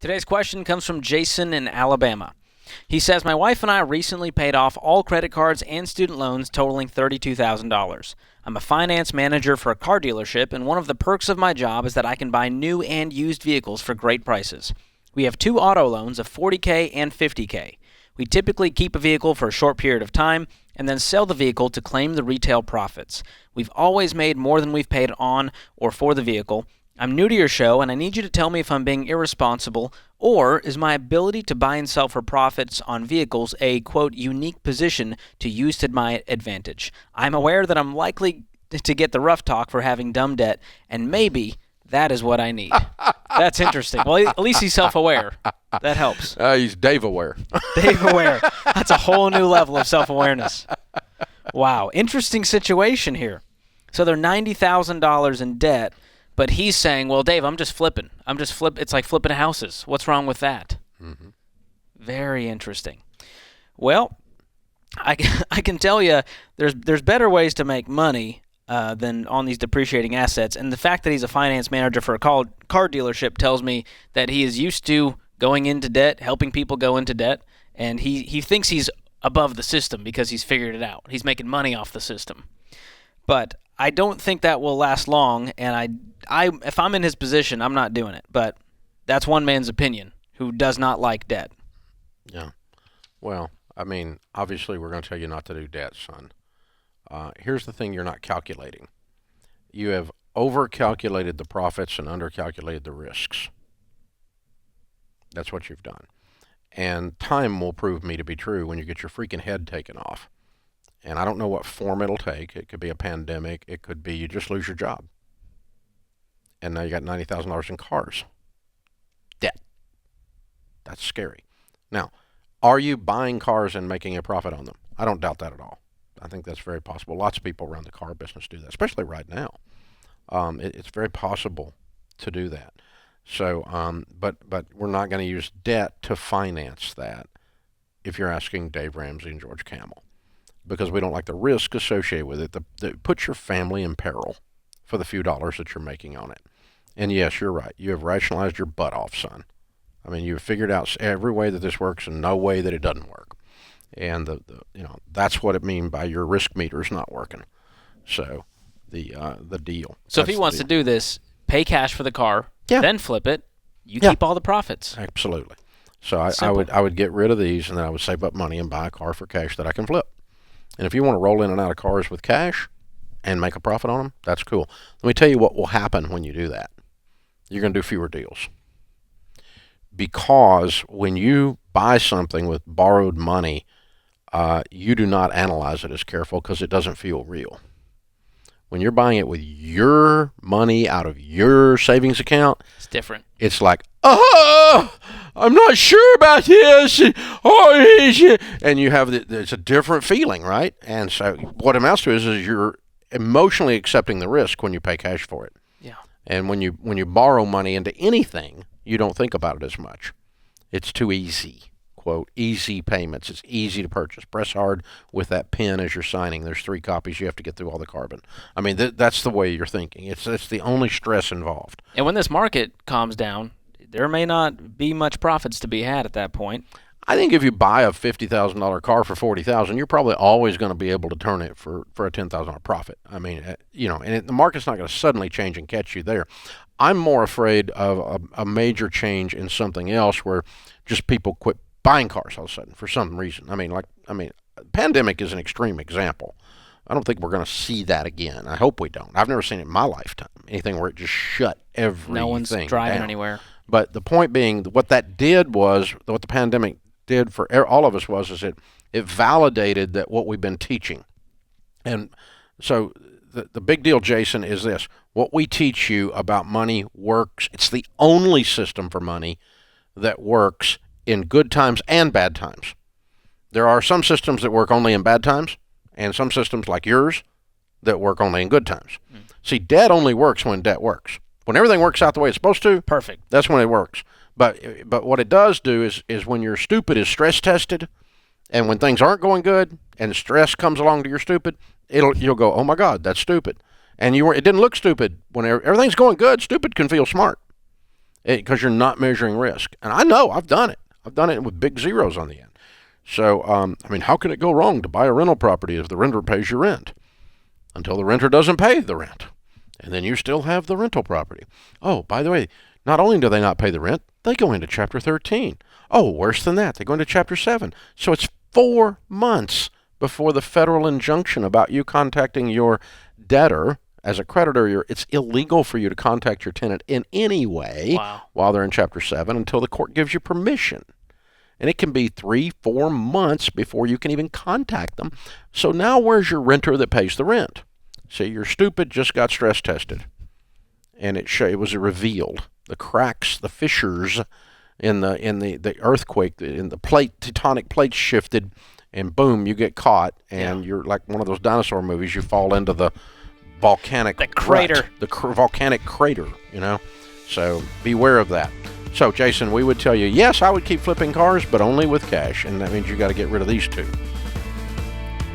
Today's question comes from Jason in Alabama. He says, my wife and I recently paid off all credit cards and student loans totaling $32,000. I'm a finance manager for a car dealership, and one of the perks of my job is that I can buy new and used vehicles for great prices. We have two auto loans of $40K and $50K. We typically keep a vehicle for a short period of time and then sell the vehicle to claim the retail profits. We've always made more than we've paid on or for the vehicle. I'm new to your show, and I need you to tell me if I'm being irresponsible, or is my ability to buy and sell for profits on vehicles a, quote, unique position to use to my advantage. I'm aware that I'm likely to get the rough talk for having dumb debt, and maybe that is what I need. That's interesting. Well, at least he's self-aware. That helps. He's Dave-aware. Dave-aware. That's a whole new level of self-awareness. Wow. Interesting situation here. So they're $90,000 in debt, but he's saying, well, Dave, I'm just flipping. It's like flipping houses. What's wrong with that? Mm-hmm. Very interesting. Well, I can tell you there's better ways to make money than on these depreciating assets. And the fact that he's a finance manager for a car dealership tells me that he is used to going into debt, helping people go into debt, and he thinks he's above the system because he's figured it out. He's making money off the system. But I don't think that will last long, and I if I'm in his position, I'm not doing it. But that's one man's opinion who does not like debt. Yeah. Well, I mean, obviously we're going to tell you not to do debt, son. Here's the thing you're not calculating. You have over-calculated the profits and under-calculated the risks. That's what you've done. And time will prove me to be true when you get your freaking head taken off. And I don't know what form it'll take. It could be a pandemic. It could be you just lose your job. And now you got $90,000 in cars. Debt. That's scary. Now, are you buying cars and making a profit on them? I don't doubt that at all. I think that's very possible. Lots of people around the car business do that, especially right now. It's very possible to do that. So, but we're not going to use debt to finance that if you're asking Dave Ramsey and George Camel, because we don't like the risk associated with it. That puts your family in peril for the few dollars that you're making on it. And yes, you're right. You have rationalized your butt off, son. I mean, you've figured out every way that this works and no way that it doesn't work. And that's what it means by your risk meters not working. So the deal. So if he wants to do this, pay cash for the car, then flip it. You keep all the profits. Absolutely. So I would get rid of these, and then I would save up money and buy a car for cash that I can flip. And if you want to roll in and out of cars with cash and make a profit on them, that's cool. Let me tell you what will happen when you do that. You're going to do fewer deals. Because when you buy something with borrowed money, you do not analyze it as careful because it doesn't feel real. When you're buying it with your money out of your savings account, it's different. It's like, I'm not sure about this. And you have it's a different feeling, right? And so what it amounts to is you're emotionally accepting the risk when you pay cash for it. Yeah. And when you borrow money into anything, you don't think about it as much. It's too easy. Quote, easy payments. It's easy to purchase. Press hard with that pen as you're signing. There's 3 copies. You have to get through all the carbon. I mean, that's the way you're thinking. It's the only stress involved. And when this market calms down, there may not be much profits to be had at that point. I think if you buy a $50,000 car for $40,000, you're probably always going to be able to turn it for a $10,000 profit. I mean, and the market's not going to suddenly change and catch you there. I'm more afraid of a major change in something else where just people quit buying cars all of a sudden for some reason. I mean, pandemic is an extreme example. I don't think we're going to see that again. I hope we don't. I've never seen it in my lifetime. Anything where it just shut everything down. No one's driving anywhere. But the point being, what that did was, what the pandemic did for all of us was it validated that what we've been teaching. And so the big deal, Jason, is this. What we teach you about money works. It's the only system for money that works in good times and bad times. There are some systems that work only in bad times, and some systems like yours that work only in good times. See, debt only works when debt works. When everything works out the way it's supposed to, perfect. That's when it works. But what it does do is when your stupid is stress tested, and when things aren't going good, and stress comes along to your stupid, you'll go, oh my God, that's stupid. And it didn't look stupid when everything's going good. Stupid can feel smart. because you're not measuring risk. And I know I've done it. I've done it with big zeros on the end. So, I mean, how can it go wrong to buy a rental property if the renter pays your rent? Until the renter doesn't pay the rent. And then you still have the rental property. Oh, by the way, not only do they not pay the rent, they go into Chapter 13. Oh, worse than that, they go into Chapter 7. So it's 4 months before the federal injunction about you contacting your debtor as a creditor. It's illegal for you to contact your tenant in any way while they're in Chapter 7 until the court gives you permission. And it can be 3-4 months before you can even contact them. So now where's your renter that pays the rent? See, your stupid just got stress tested. And it was revealed. The cracks, the fissures in the earthquake, in the tectonic plates shifted, and boom, you get caught, and you're like one of those dinosaur movies. You fall into the volcanic crater, volcanic crater. So beware of that. So, Jason, we would tell you, yes, I would keep flipping cars, but only with cash, and that means you got to get rid of these two.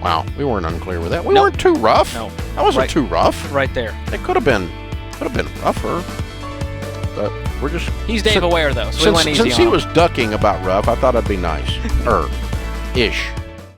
Wow, we weren't unclear with that. We weren't too rough. No, that wasn't too rough. Right there. It could have been rougher, but we're just. He's Dave Aware though, so we went easy on him. Since he was ducking about rough, I thought I'd be nice. Ish.